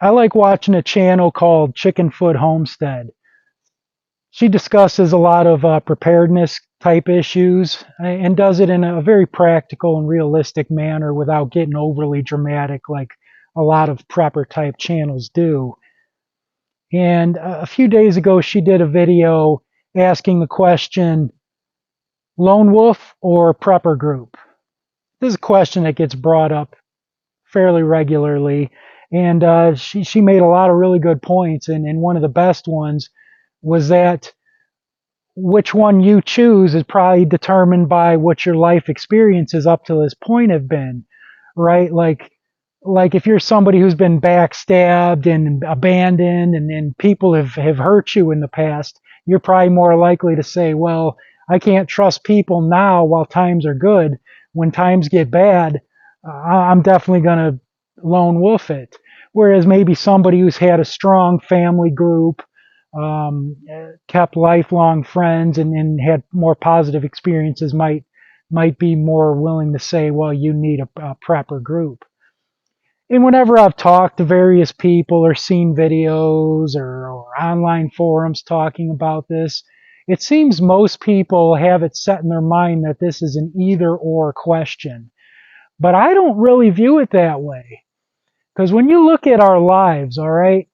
I like watching a channel called Foot Homestead. She discusses a lot of preparedness type issues and does it in a very practical and realistic manner without getting overly dramatic like a lot of prepper type channels do. And a few days ago, she did a video asking the question, lone wolf or prepper group? This is a question that gets brought up fairly regularly. And she made a lot of really good points. And one of the best ones was that which one you choose is probably determined by what your life experiences up to this point have been, right? Like if you're somebody who's been backstabbed and abandoned and people have hurt you in the past, you're probably more likely to say, well, I can't trust people now while times are good. When times get bad, I'm definitely going to lone wolf it. Whereas maybe somebody who's had a strong family group, kept lifelong friends and had more positive experiences might be more willing to say, well, you need a prepper group. And whenever I've talked to various people or seen videos or online forums talking about this, it seems most people have it set in their mind that this is an either or question. But I don't really view it that way. Because when you look at our lives, all right,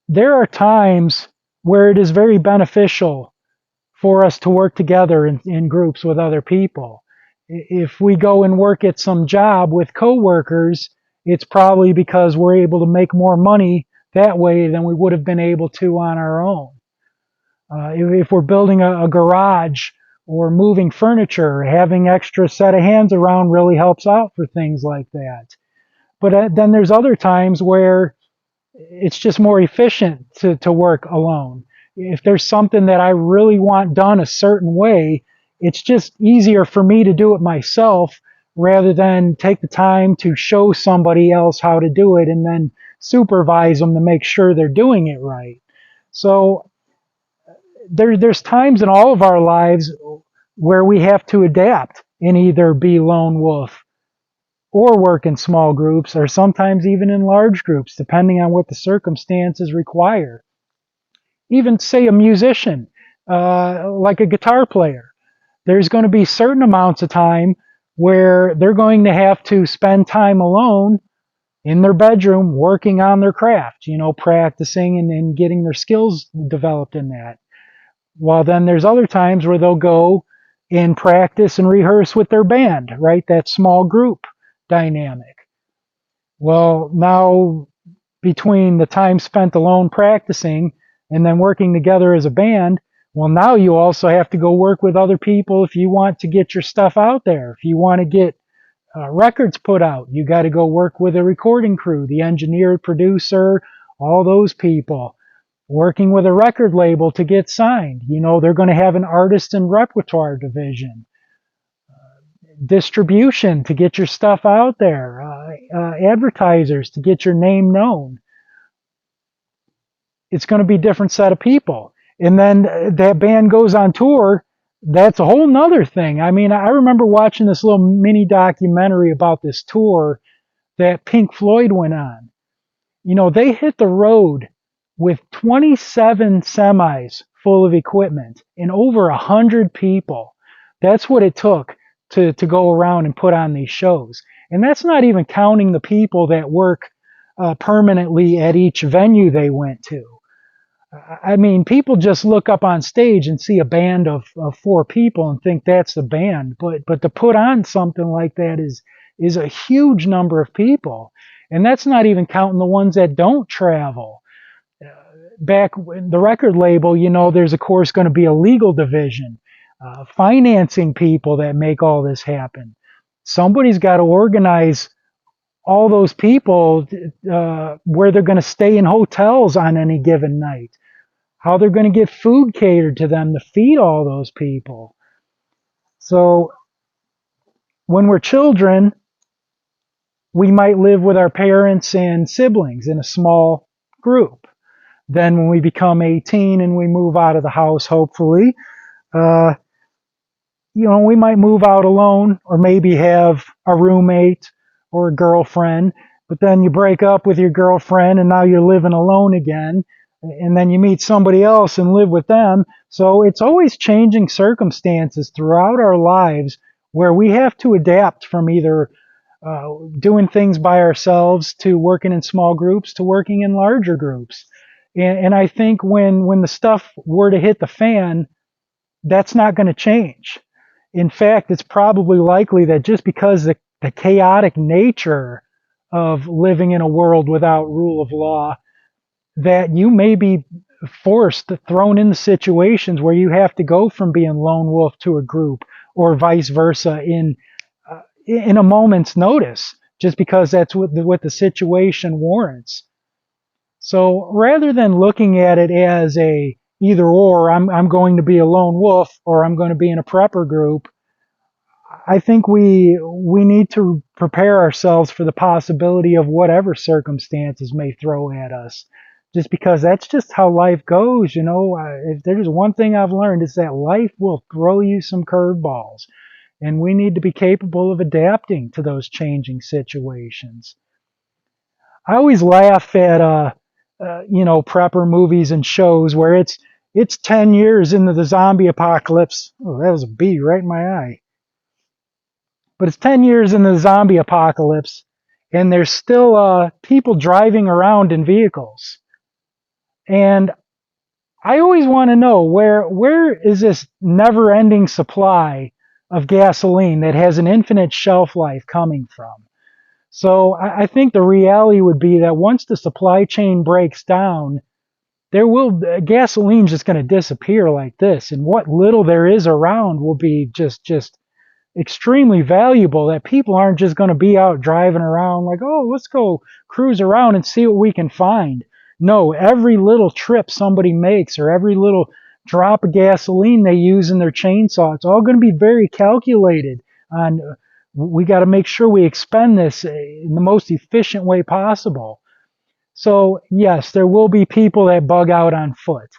there are times where it is very beneficial for us to work together in groups with other people. If we go and work at some job with coworkers, it's probably because we're able to make more money that way than we would have been able to on our own. If we're building a garage or moving furniture, having extra set of hands around really helps out for things like that. But then there's other times where it's just more efficient to work alone. If there's something that I really want done a certain way, it's just easier for me to do it myself rather than take the time to show somebody else how to do it and then supervise them to make sure they're doing it right. So there's times in all of our lives where we have to adapt and either be lone wolf or work in small groups or sometimes even in large groups, depending on what the circumstances require. Even say a musician, like a guitar player, there's going to be certain amounts of time where they're going to have to spend time alone in their bedroom working on their craft, practicing and getting their skills developed in that. While then there's other times where they'll go and practice and rehearse with their band, right? That small group dynamic. Well, now between the time spent alone practicing and then working together as a band, well, now you also have to go work with other people if you want to get your stuff out there. If you want to get records put out, you got to go work with a recording crew, the engineer, producer, all those people. Working with a record label to get signed. They're going to have an artist and repertoire division. Distribution to get your stuff out there. Advertisers to get your name known. It's going to be a different set of people. And then that band goes on tour. That's a whole nother thing. I mean, I remember watching this little mini documentary about this tour that Pink Floyd went on. They hit the road with 27 semis full of equipment and over 100 people. That's what it took to go around and put on these shows. And that's not even counting the people that work permanently at each venue they went to. I mean, people just look up on stage and see a band of 4 people and think that's the band. But to put on something like that is a huge number of people. And that's not even counting the ones that don't travel. Back in the record label, there's of course going to be a legal division, financing people that make all this happen. Somebody's got to organize all those people where they're going to stay in hotels on any given night, how they're going to get food catered to them to feed all those people. So when we're children, we might live with our parents and siblings in a small group. Then when we become 18 and we move out of the house, hopefully, we might move out alone or maybe have a roommate or a girlfriend. but then you break up with your girlfriend and now you're living alone again, and then you meet somebody else and live with them. So it's always changing circumstances throughout our lives where we have to adapt from either doing things by ourselves to working in small groups to working in larger groups. And I think when the stuff were to hit the fan, that's not going to change. In fact, it's probably likely that just because the chaotic nature of living in a world without rule of law, that you may be thrown into situations where you have to go from being lone wolf to a group, or vice versa, in a moment's notice, just because that's what the situation warrants. So rather than looking at it as a either or, I'm going to be a lone wolf or I'm going to be in a prepper group, I think we need to prepare ourselves for the possibility of whatever circumstances may throw at us. Just because that's just how life goes, you know. If there's one thing I've learned, it's that life will throw you some curveballs, and we need to be capable of adapting to those changing situations. I always laugh at prepper movies and shows where it's 10 years into the zombie apocalypse. Oh, that was a bee right in my eye. But it's 10 years into the zombie apocalypse, and there's still people driving around in vehicles. And I always want to know where is this never-ending supply of gasoline that has an infinite shelf life coming from? So I think the reality would be that once the supply chain breaks down, gasoline's just going to disappear like this, and what little there is around will be just extremely valuable. That people aren't just going to be out driving around like, oh, let's go cruise around and see what we can find. No, every little trip somebody makes or every little drop of gasoline they use in their chainsaw, it's all going to be very calculated on. We got to make sure we expend this in the most efficient way possible. So yes, there will be people that bug out on foot.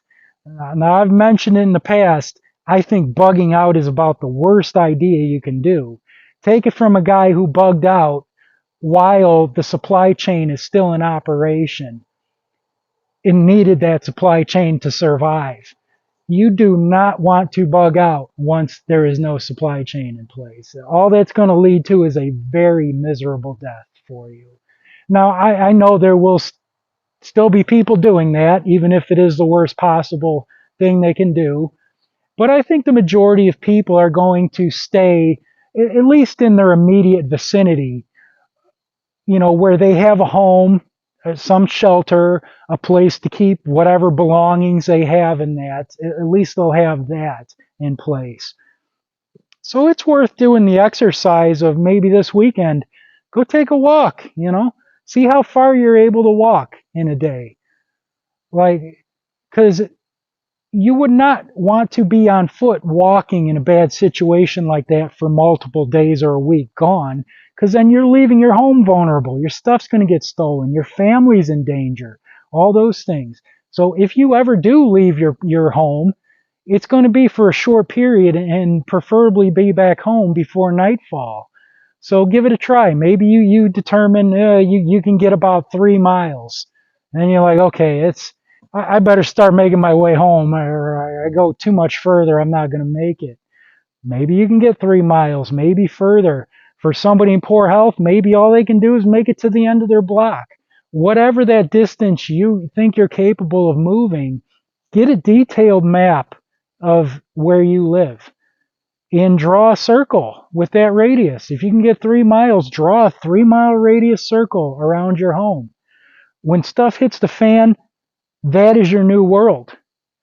Now I've mentioned in the past, I think bugging out is about the worst idea you can do. Take it from a guy who bugged out while the supply chain is still in operation and needed that supply chain to survive. You do not want to bug out once there is no supply chain in place. All that's going to lead to is a very miserable death for you. Now, I know there will still be people doing that, even if it is the worst possible thing they can do. But I think the majority of people are going to stay, at least in their immediate vicinity, where they have a home, some shelter, a place to keep whatever belongings they have in that. At least they'll have that in place. So it's worth doing the exercise of maybe this weekend, go take a walk, see how far you're able to walk in a day. Because you would not want to be on foot walking in a bad situation like that for multiple days or a week gone, because then you're leaving your home vulnerable. Your stuff's going to get stolen. Your family's in danger. All those things. So if you ever do leave your home, it's going to be for a short period and preferably be back home before nightfall. So give it a try. Maybe you determine you can get about 3 miles. And you're like, okay, I better start making my way home, or I go too much further, I'm not going to make it. Maybe you can get 3 miles, maybe further. For somebody in poor health, maybe all they can do is make it to the end of their block. Whatever that distance you think you're capable of moving, get a detailed map of where you live and draw a circle with that radius. If you can get 3 miles, draw a 3-mile radius circle around your home. When stuff hits the fan, that is your new world,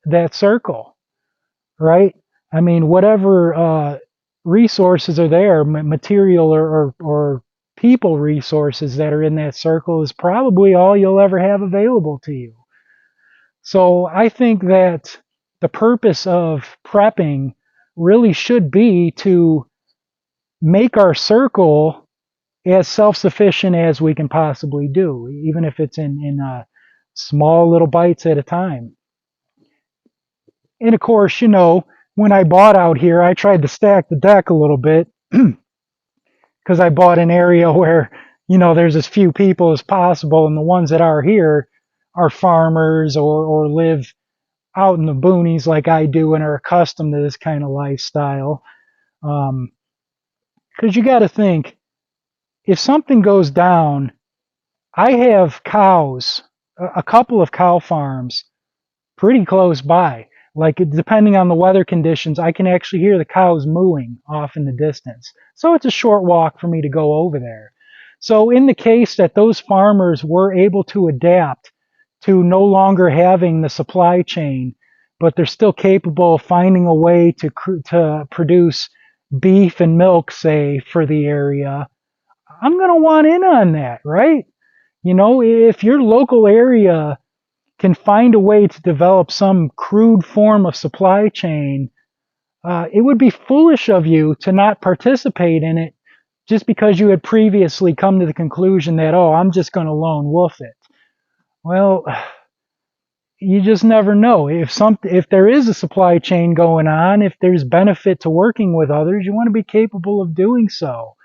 that circle, right? I mean, whatever resources are there, material or people resources that are in that circle is probably all you'll ever have available to you. So I think that the purpose of prepping really should be to make our circle as self-sufficient as we can possibly do, even if it's in small little bites at a time. And of course, when I bought out here, I tried to stack the deck a little bit because I bought an area where, there's as few people as possible, and the ones that are here are farmers or live out in the boonies like I do and are accustomed to this kind of lifestyle. Because you got to think, if something goes down, I have cows, a couple of cow farms pretty close by. Like, depending on the weather conditions, I can actually hear the cows mooing off in the distance. So it's a short walk for me to go over there. So in the case that those farmers were able to adapt to no longer having the supply chain, but they're still capable of finding a way to produce beef and milk, say, for the area, I'm going to want in on that, right? If your local area can find a way to develop some crude form of supply chain, it would be foolish of you to not participate in it just because you had previously come to the conclusion that, oh, I'm just going to lone wolf it. Well, you just never know. If there is a supply chain going on, if there's benefit to working with others, you want to be capable of doing so.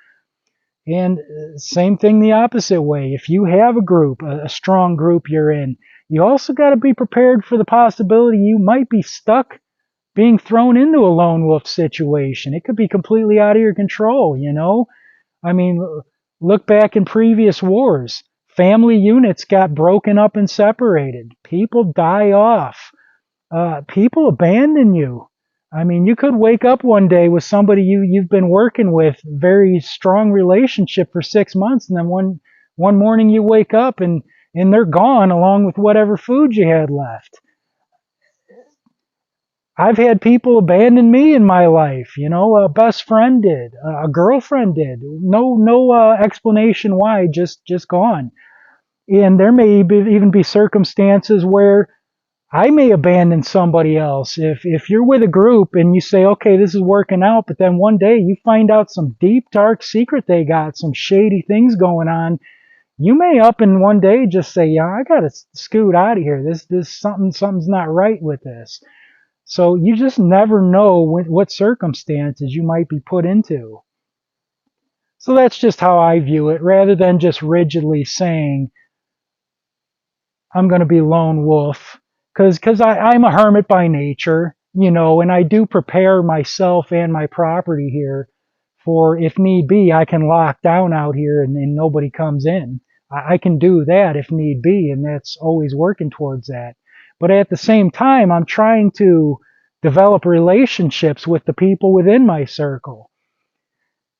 And same thing the opposite way. If you have a group, a strong group you're in, you also got to be prepared for the possibility you might be stuck being thrown into a lone wolf situation. It could be completely out of your control. I mean, look back in previous wars. Family units got broken up and separated. People die off. People abandon you. I mean, you could wake up one day with somebody you've been working with, very strong relationship for 6 months, and then one morning you wake up and they're gone along with whatever food you had left. I've had people abandon me in my life. A best friend did, a girlfriend did. No explanation why, just gone. And there may even be circumstances where I may abandon somebody else. If you're with a group and you say, okay, this is working out, but then one day you find out some deep, dark secret they got, some shady things going on, you may up and one day just say, yeah, I gotta scoot out of here. This something's not right with this. So you just never know what circumstances you might be put into. So that's just how I view it, rather than just rigidly saying, I'm going to be lone wolf, because I'm a hermit by nature, and I do prepare myself and my property here for, if need be, I can lock down out here and nobody comes in. I can do that if need be, and that's always working towards that. But at the same time, I'm trying to develop relationships with the people within my circle,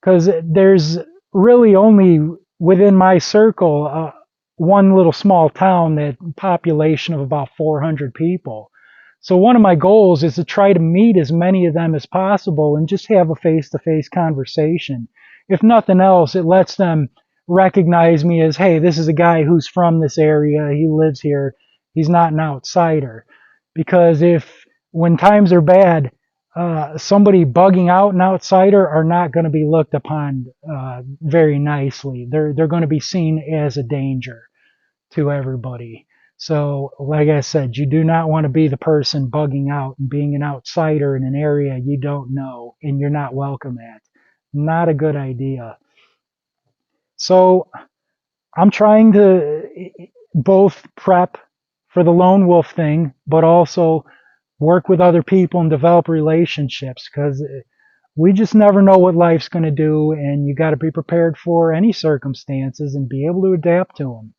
because there's really only within my circle one little small town that population of about 400 people. So one of my goals is to try to meet as many of them as possible and just have a face-to-face conversation. If nothing else, it lets them recognize me as, hey, this is a guy who's from this area, he lives here, he's not an outsider. Because if, when times are bad, somebody bugging out an outsider are not going to be looked upon very nicely. They're going to be seen as a danger to everybody. So, like I said, you do not want to be the person bugging out and being an outsider in an area you don't know and you're not welcome at. Not a good idea. So, I'm trying to both prep for the lone wolf thing, but also work with other people and develop relationships, because we just never know what life's going to do, and you got to be prepared for any circumstances and be able to adapt to them.